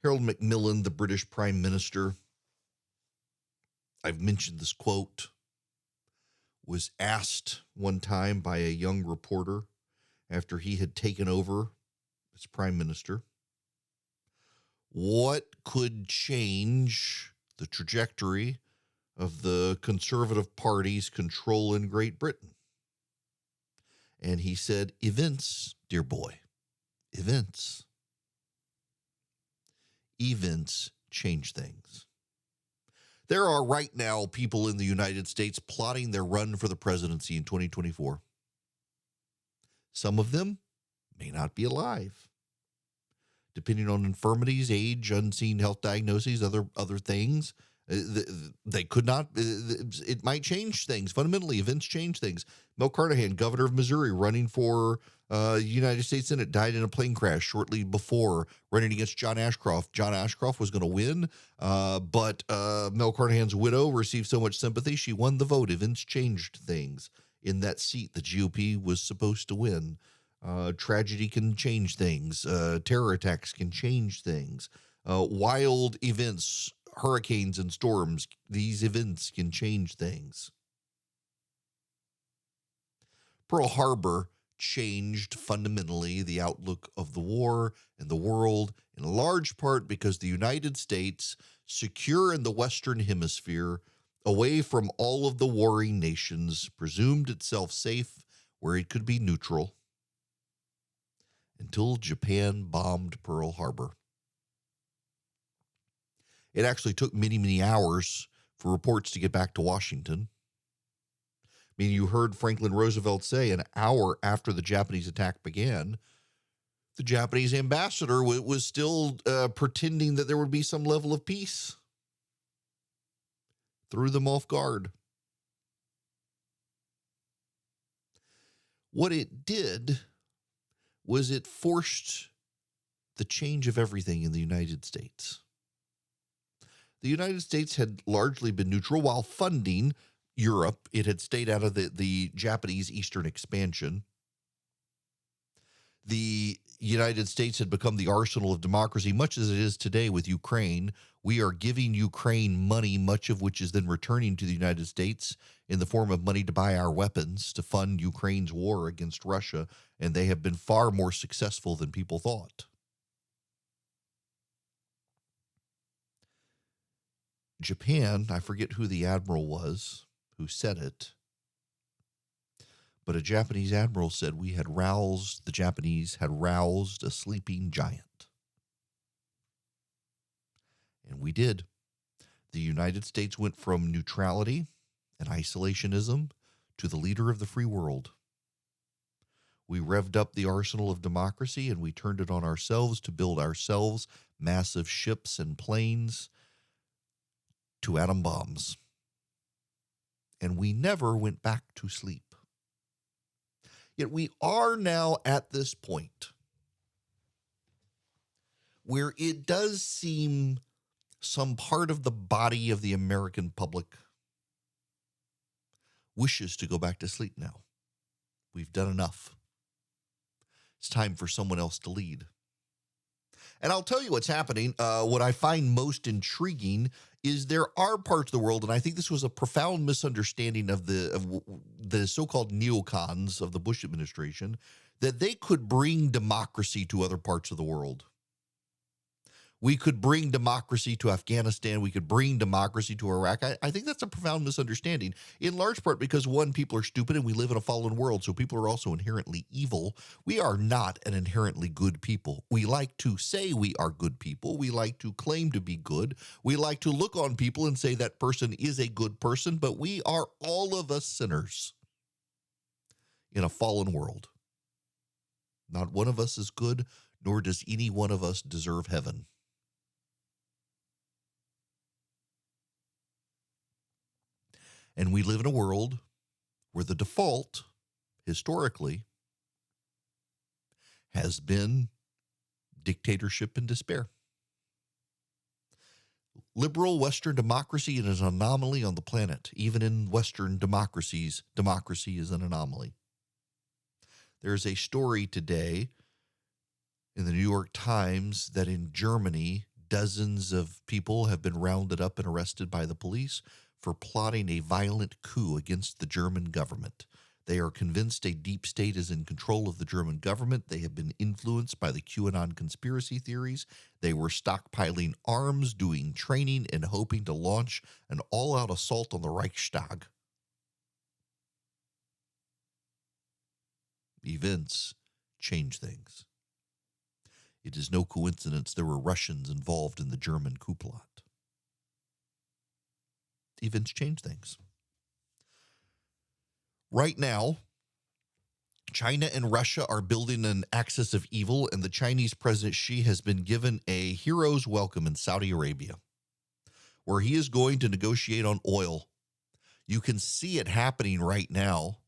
Harold Macmillan, the British Prime Minister, I've mentioned this quote, was asked one time by a young reporter after he had taken over as Prime Minister, what could change the trajectory of the Conservative Party's control in Great Britain? And he said, events, dear boy, events. Events change things. There are right now people in the United States plotting their run for the presidency in 2024. Some of them may not be alive. Depending on infirmities, age, unseen health diagnoses, other things, they could not, it might change things. Fundamentally, events change things. Mel Carnahan, governor of Missouri, running for United States Senate, died in a plane crash shortly before running against John Ashcroft. John Ashcroft was going to win, but Mel Carnahan's widow received so much sympathy, she won the vote. Events changed things in that seat the GOP was supposed to win. Tragedy can change things. Terror attacks can change things. Wild events, hurricanes and storms, these events can change things. Pearl Harbor changed fundamentally the outlook of the war and the world, in large part because the United States, secure in the Western Hemisphere, away from all of the warring nations, presumed itself safe where it could be neutral until Japan bombed Pearl Harbor. It actually took many, many hours for reports to get back to Washington. I mean, you heard Franklin Roosevelt say an hour after the Japanese attack began, the Japanese ambassador was still pretending that there would be some level of peace. Threw them off guard. What it did was it forced the change of everything in the United States. The United States had largely been neutral while funding Europe. It had stayed out of the Japanese Eastern expansion. The United States had become the arsenal of democracy, much as it is today with Ukraine. We are giving Ukraine money, much of which is then returning to the United States in the form of money to buy our weapons to fund Ukraine's war against Russia, and they have been far more successful than people thought. Japan, I forget who the admiral was who said it, but a Japanese admiral said the Japanese had roused a sleeping giant. And we did. The United States went from neutrality and isolationism to the leader of the free world. We revved up the arsenal of democracy and we turned it on ourselves to build ourselves massive ships and planes to atom bombs. And we never went back to sleep. Yet we are now at this point where it does seem some part of the body of the American public wishes to go back to sleep now. We've done enough. It's time for someone else to lead. And I'll tell you what's happening. What I find most intriguing is there are parts of the world, and I think this was a profound misunderstanding of the so-called neocons of the Bush administration, that they could bring democracy to other parts of the world. We could bring democracy to Afghanistan. We could bring democracy to Iraq. I think that's a profound misunderstanding, in large part because, one, people are stupid and we live in a fallen world, so people are also inherently evil. We are not an inherently good people. We like to say we are good people. We like to claim to be good. We like to look on people and say that person is a good person, but we are all of us sinners in a fallen world. Not one of us is good, nor does any one of us deserve heaven. And we live in a world where the default, historically, has been dictatorship and despair. Liberal Western democracy is an anomaly on the planet. Even in Western democracies, democracy is an anomaly. There's a story today in the New York Times that in Germany, Dozens of people have been rounded up and arrested by the police for plotting a violent coup against the German government. They are convinced a deep state is in control of the German government. They have been influenced by the QAnon conspiracy theories. They were stockpiling arms, doing training, and hoping to launch an all-out assault on the Reichstag. Events change things. It is no coincidence there were Russians involved in the German coup plot. Events change things. Right now, China and Russia are building an axis of evil, and the Chinese President Xi has been given a hero's welcome in Saudi Arabia, where he is going to negotiate on oil. You can see it happening right now.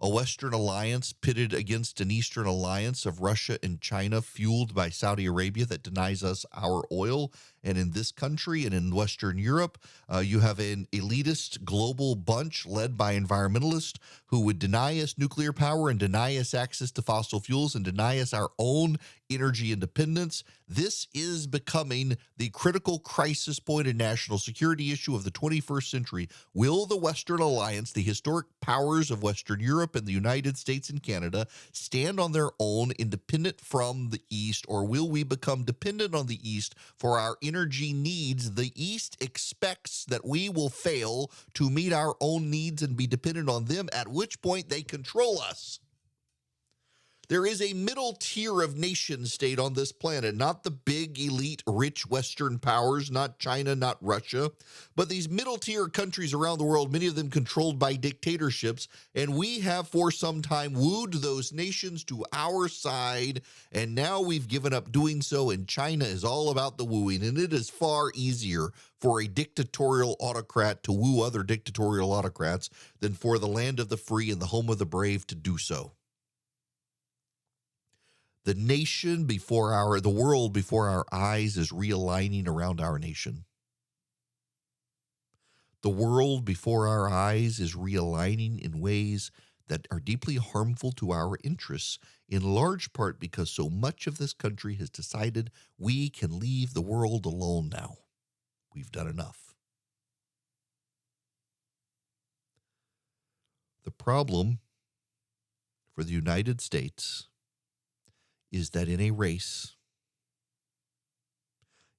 A Western alliance pitted against an Eastern alliance of Russia and China, fueled by Saudi Arabia, that denies us our oil. And in this country and in Western Europe, you have an elitist global bunch led by environmentalists who would deny us nuclear power and deny us access to fossil fuels and deny us our own energy independence. This is becoming the critical crisis point and national security issue of the 21st century. Will the Western alliance, the historic powers of Western Europe and the United States and Canada, stand on their own, independent from the East, or will we become dependent on the East for our energy needs? The East expects that we will fail to meet our own needs and be dependent on them, at which point they control us. There is a middle tier of nation state on this planet, not the big, elite, rich Western powers, not China, not Russia, but these middle tier countries around the world, many of them controlled by dictatorships, and we have for some time wooed those nations to our side, and now we've given up doing so, and China is all about the wooing, and it is far easier for a dictatorial autocrat to woo other dictatorial autocrats than for the land of the free and the home of the brave to do so. The the world before our eyes is realigning around our nation. The world before our eyes is realigning in ways that are deeply harmful to our interests, in large part because so much of this country has decided we can leave the world alone now. We've done enough. The problem for the United States is that in a race,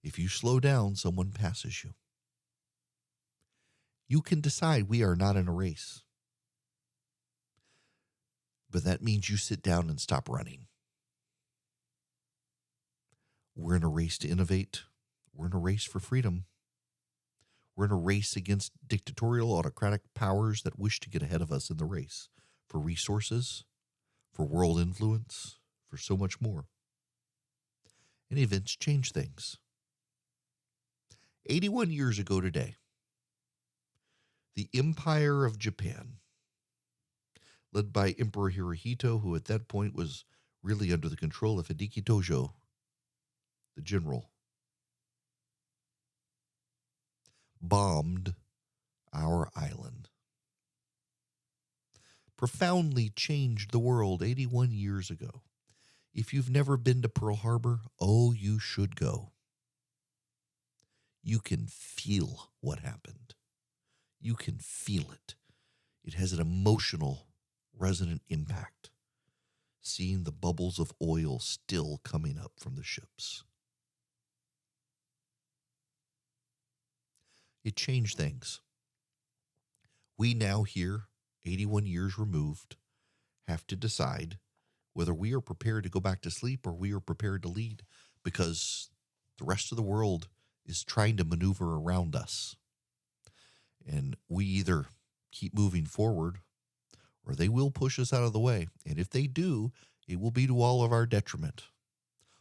if you slow down, someone passes you. You can decide we are not in a race. But that means you sit down and stop running. We're in a race to innovate. We're in a race for freedom. We're in a race against dictatorial, autocratic powers that wish to get ahead of us in the race for resources, for world influence, for so much more. And events change things. 81 years ago today, the Empire of Japan, led by Emperor Hirohito, who at that point was really under the control of Hideki Tojo, the general, bombed our island. Profoundly changed the world 81 years ago. If you've never been to Pearl Harbor, oh, you should go. You can feel what happened. You can feel it. It has an emotional, resonant impact, seeing the bubbles of oil still coming up from the ships. It changed things. We now here, 81 years removed, have to decide whether we are prepared to go back to sleep or we are prepared to lead, because the rest of the world is trying to maneuver around us. And we either keep moving forward or they will push us out of the way. And if they do, it will be to all of our detriment.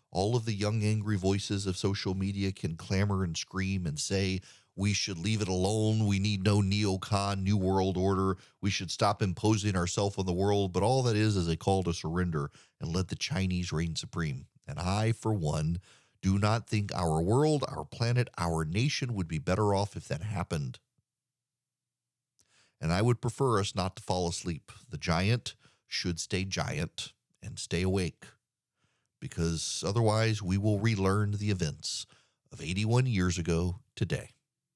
All of the young, angry voices of social media can clamor and scream and say, we should leave it alone. We need no neocon, new world order. We should stop imposing ourselves on the world. But all that is a call to surrender and let the Chinese reign supreme. And I, for one, do not think our world, our planet, our nation would be better off if that happened. And I would prefer us not to fall asleep. The giant should stay giant and stay awake, because otherwise we will relearn the events of 81 years ago today.